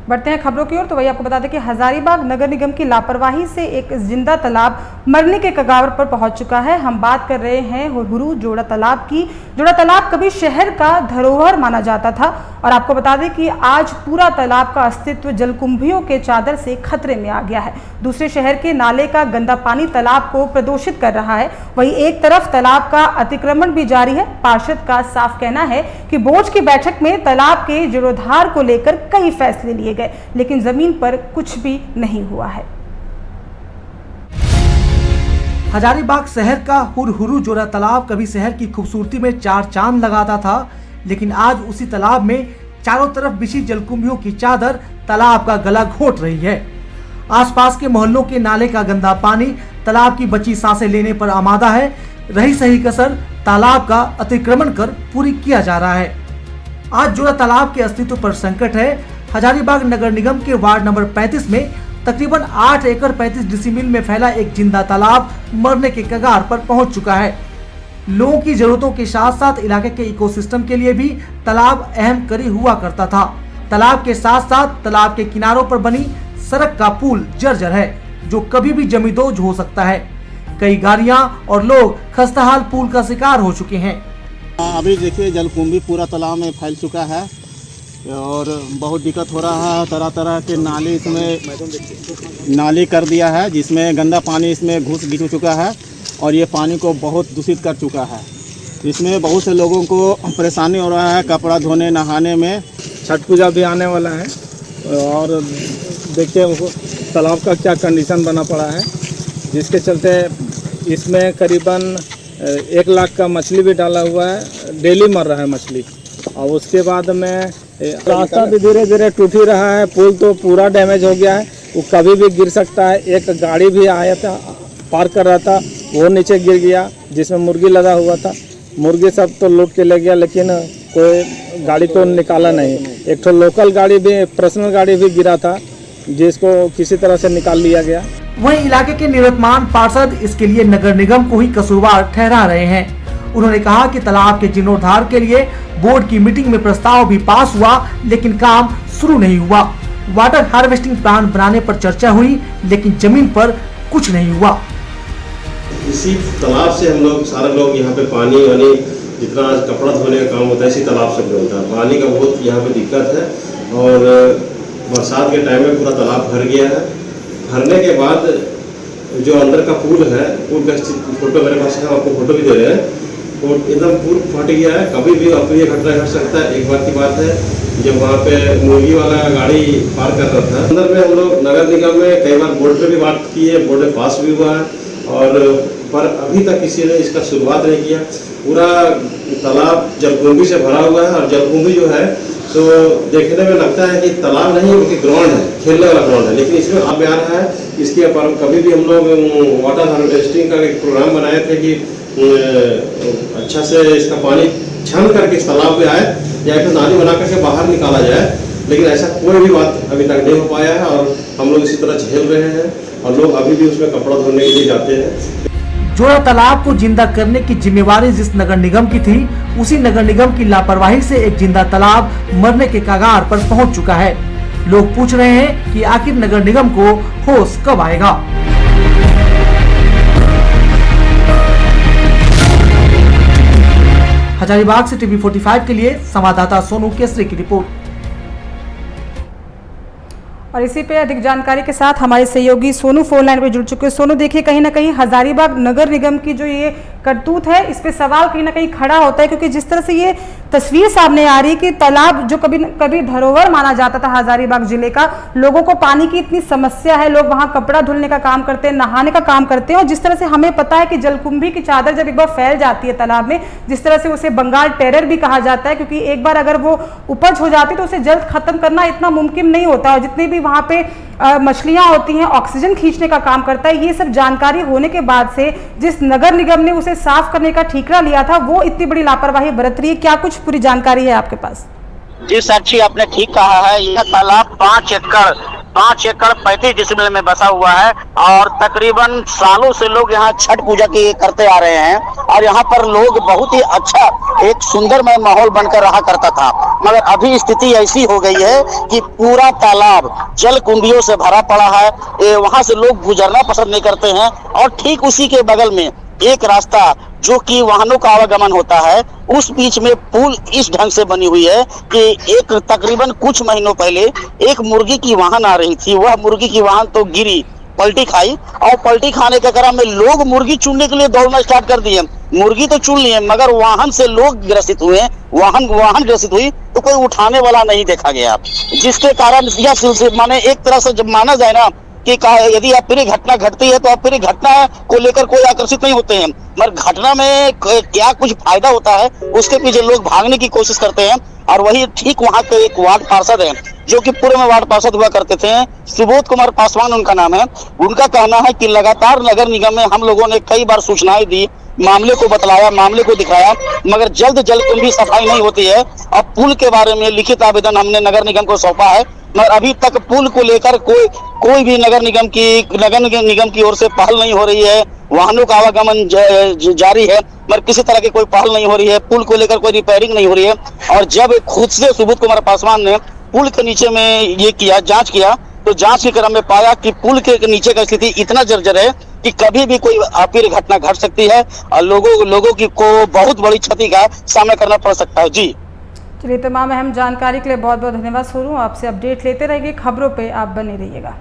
बढ़ते हैं खबरों की ओर। तो वही आपको बता दें कि हजारीबाग नगर निगम की लापरवाही से एक जिंदा तालाब मरने के कगार पर पहुंच चुका है। हम बात कर रहे हैं हुरहुरु जोड़ा तालाब की। जोड़ा तालाब कभी शहर का धरोहर माना जाता था और आपको बता दें कि आज पूरा तालाब का अस्तित्व जलकुंभियों के चादर से खतरे में आ गया है। दूसरे शहर के नाले का गंदा पानी तालाब को प्रदूषित कर रहा है। वहीं एक तरफ तालाब का अतिक्रमण भी जारी है। पार्षद का साफ कहना है कि बोर्ड की बैठक में तालाब के जीर्णोद्धार को लेकर कई फैसले लिए गए, लेकिन जमीन पर कुछ भी नहीं हुआ है। हजारीबाग शहर का हुरहुरु जोड़ा तालाब कभी शहर की खूबसूरती में चार चांद लगाता था, लेकिन आज उसी तालाब में चारों तरफ बिछी जलकुंभियों की चादर तालाब का गला घोंट रही है। आसपास के मोहल्लों के नाले का गंदा पानी तालाब की बची सांसें लेने पर आमादा है। रही सही कसर तालाब का अतिक्रमण कर पूरी किया जा रहा है। आज जोड़ा तालाब के अस्तित्व पर संकट है। हजारीबाग नगर निगम के वार्ड नंबर 35 में तकरीबन 8 एकड़ 35 डिसीमिल में फैला एक जिंदा तालाब मरने के कगार पर पहुंच चुका है। लोगों की जरूरतों के साथ साथ इलाके के इकोसिस्टम के लिए भी तालाब अहम कड़ी हुआ करता था। तालाब के साथ साथ तालाब के किनारों पर बनी सड़क का पुल जर्जर है, जो कभी भी जमींदोज हो सकता है। कई गाड़ियां और लोग खस्ताहाल पुल का शिकार हो चुके हैं। अभी देखिए जलकुंभी पूरा तालाब में फैल चुका है और बहुत दिक्कत हो रहा है। तरह तरह के नाली इसमें नाली कर दिया है, जिसमें गंदा पानी इसमें घुस गिर चुका है और ये पानी को बहुत दूषित कर चुका है। इसमें बहुत से लोगों को परेशानी हो रहा है कपड़ा धोने नहाने में। छठ पूजा भी आने वाला है और देखिए तालाब का क्या कंडीशन बना पड़ा है, जिसके चलते इसमें करीबन 1 लाख का मछली भी डाला हुआ है। डेली मर रहा है मछली और उसके बाद में रास्ता भी धीरे धीरे टूट ही रहा है। पुल तो पूरा डैमेज हो गया है, वो कभी भी गिर सकता है। एक गाड़ी भी आया था, पार्क कर रहा था, वो नीचे गिर गया, जिसमें मुर्गी लगा हुआ था। मुर्गी सब तो लूट के ले गया, लेकिन कोई गाड़ी तो निकाला नहीं। एक तो लोकल गाड़ी भी, पर्सनल गाड़ी भी गिरा था, जिसको किसी तरह से निकाल लिया गया। वहीं इलाके के निवर्तमान पार्षद इसके लिए नगर निगम को ही कसूरवार ठहरा रहे हैं। उन्होंने कहा कि तालाब के जीर्णोद्धार के लिए बोर्ड की मीटिंग में प्रस्ताव भी पास हुआ, लेकिन काम शुरू नहीं हुआ। वाटर हार्वेस्टिंग प्लांट बनाने पर चर्चा हुई, लेकिन जमीन पर कुछ नहीं हुआ। इसी तालाब से हम लोग सारे लोग यहाँ पे पानी वानी जितना कपड़ा धोने का काम होता है इसी तालाब से होता है। पानी का बहुत यहाँ पे दिक्कत है और बरसात के टाइम में पूरा तालाब भर गया है। भरने के बाद जो अंदर का पुल है, पुल का फोटो मेरे पास है, आपको फोटो भी दे रहे हैं। तो एकदम पुल फट गया है, कभी भी अप्रिय घटना घट सकता है। एक बार की बात है, जब वहाँ पे मुर्गी वाला गाड़ी पार कर रहा था, अंदर में हम लोग नगर निगम में कई बार बोर्ड पे भी बात की है, बोर्ड में पास भी हुआ है और पर अभी तक किसी ने इसका शुरुआत नहीं किया। पूरा तालाब जलकुंभी से भरा हुआ है और जलकुंभी जो है तो देखने में लगता है कि तालाब नहीं है, बल्कि ग्राउंड है, खेलने वाला ग्राउंड है। लेकिन इसमें आप आ रहा है, इसके पर कभी भी हम लोग वाटर हार्वेस्टिंग का एक प्रोग्राम बनाए थे कि अच्छा से इसका पानी छन करके इस तालाब में आए या फिर नाली बना करके बाहर निकाला जाए, लेकिन ऐसा कोई भी बात अभी तक नहीं हो पाया है और हम लोग इसी तरह झेल रहे हैं और लोग अभी भी उसमें कपड़ा धोने के लिए जाते हैं। जोड़ा तालाब को जिंदा करने की जिम्मेवारी जिस नगर निगम की थी, उसी नगर निगम की लापरवाही से एक जिंदा तालाब मरने के कगार पर पहुंच चुका है। लोग पूछ रहे हैं कि आखिर नगर निगम को होश कब आएगा। हजारीबाग से टीवी 45 के लिए संवाददाता सोनू केसरी की रिपोर्ट। और इसी पे अधिक जानकारी के साथ हमारे सहयोगी सोनू फोन लाइन पे जुड़ चुके हैं। सोनू, देखिए कहीं ना कहीं हजारीबाग नगर निगम की जो ये करतूत है, इस पे सवाल कहीं ना कहीं खड़ा होता है, क्योंकि जिस तरह से ये तस्वीर सामने आ रही है कि तालाब जो कभी धरोहर माना जाता था हजारीबाग जिले का, लोगों को पानी की इतनी समस्या है, लोग वहां कपड़ा धुलने का काम करते हैं, नहाने का काम करते हैं। और जिस तरह से हमें पता है कि जलकुंभी की चादर जब एक बार फैल जाती है तालाब में, जिस तरह से उसे बंगाल टेरर भी कहा जाता है, क्योंकि एक बार अगर वो उपज हो जाती है तो उसे जल्द खत्म करना इतना मुमकिन नहीं होता। और जितनी भी वहां पे मछलियां होती हैं, ऑक्सीजन खींचने का काम करता है। ये सब जानकारी होने के बाद से जिस नगर निगम ने उसे साफ करने का ठीकरा लिया था, वो इतनी बड़ी लापरवाही बरत रही है। क्या कुछ पूरी जानकारी है आपके पास? जी साक्षी, आपने ठीक कहा है। यह तालाब 5 एकड़ 5 एकड़ 35 डिसमिल में बसा हुआ है और तकरीबन सालों से लोग यहाँ छठ पूजा की करते आ रहे हैं और यहाँ पर लोग बहुत ही अच्छा एक सुंदरमय माहौल बनकर रहा करता था। मगर अभी स्थिति ऐसी हो गई है कि पूरा तालाब जल कुंभियों से भरा पड़ा है। वहां से लोग गुजरना पसंद नहीं करते हैं और ठीक उसी के बगल में एक रास्ता जो कि वाहनों का आवागमन होता है, उस बीच में पुल इस ढंग से बनी हुई है कि एक तकरीबन कुछ महीनों पहले एक मुर्गी की वाहन आ रही थी, वह मुर्गी की वाहन तो गिरी, पलटी खाई और पलटी खाने के क्रम में लोग मुर्गी चुनने के लिए दौड़ना स्टार्ट कर दिए। मुर्गी तो चुन लिए मगर वाहन से लोग ग्रसित हुए, वाहन ग्रसित हुई तो कोई उठाने वाला नहीं देखा गया, जिसके कारण यह सिलसिला माने एक तरह से जब माना जाए ना कि यदि अप्रिय घटना घटती है तो अप्रिय घटना को लेकर कोई आकर्षित नहीं होते हैं, मगर घटना में क्या कुछ फायदा होता है उसके पीछे लोग भागने की कोशिश करते हैं। और वही ठीक वहां के एक वार्ड पार्षद है जो कि पूर्व में वार्ड पार्षद हुआ करते थे, सुबोध कुमार पासवान उनका नाम है। उनका कहना है कि लगातार नगर निगम में हम लोगों ने कई बार सूचनाएं दी, मामले को बतलाया, मामले को दिखाया, मगर जल्द कुंभी सफाई नहीं होती है। अब पुल के बारे में लिखित आवेदन हमने नगर निगम को सौंपा है मगर अभी तक पुल को लेकर कोई भी नगर निगम की ओर से पहल नहीं हो रही है। वाहनों का आवागमन जारी है मगर किसी तरह की कोई पहल नहीं हो रही है, पुल को लेकर कोई रिपेयरिंग नहीं हो रही है। और जब खुद से सुबोध कुमार पासवान ने पुल के नीचे में ये किया, जांच किया, तो जांच के क्रम में पाया कि पुल के नीचे का स्थिति इतना जर्जर है कि कभी भी कोई अप्रिय घटना घट सकती है और लोगों को बहुत बड़ी क्षति का सामना करना पड़ सकता है। जी चलिए, तमाम अहम जानकारी के लिए बहुत बहुत धन्यवाद सोनू। आपसे अपडेट लेते रहेंगे, खबरों पे आप बने रहिएगा।